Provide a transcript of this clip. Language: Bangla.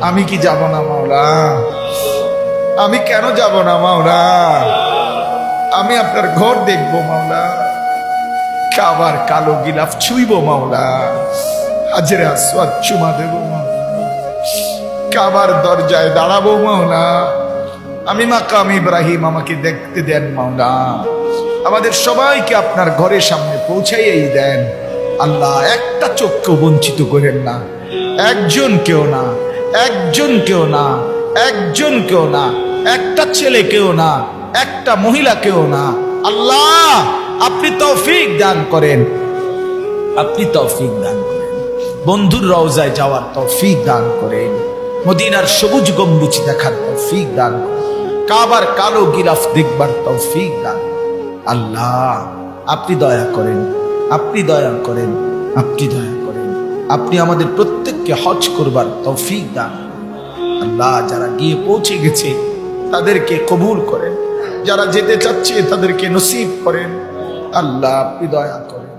আমি কি যাব না মাওলা? আমি কেন যাব না মাওলা? আমি আপনার ঘর দেখব মাওলা, কাবার কালো গিলাফ ছুঁইব মাওলা, হাজরে আসওয়াদ চুমা দেব মাওলা, কাবার দরজায় দাঁড়াবো মাওলা। আমি মাকাম ইব্রাহিম আমাকে দেখতে দেন মাওলা। আমাদের সবাইকে আপনার ঘরের সামনে পৌঁছাইয়েই দেন আল্লাহ। একটা চক্ষু বঞ্চিত করেন না, একজন কেউ না, একজন কেউ না, একজন কেউ না, একটা ছেলে কেউ না, একটা মহিলা কেউ না। আল্লাহ আপনি তৌফিক দান করেন, আপনি তৌফিক দান করেন। বন্ধুর রওজায় যাওয়ার তৌফিক দান করেন, মদিনার সবুজ গম্বুজ দেখার তৌফিক দান করেন, কাবার কালো গিলাফ দেখবার তৌফিক দান। আল্লাহ আপনি দয়া করেন, আপনি দয়া করেন, আপনি দয়া করেন। আপনি আমাদের প্রত্যেককে হজ করবার তৌফিক দান। আল্লাহ যারা গিয়ে পৌঁছে গেছে তাদেরকে কবুল করেন, যারা যেতে চাচ্ছে তাদেরকে নসিব করেন। আল্লাহ আপনি দয়া করেন।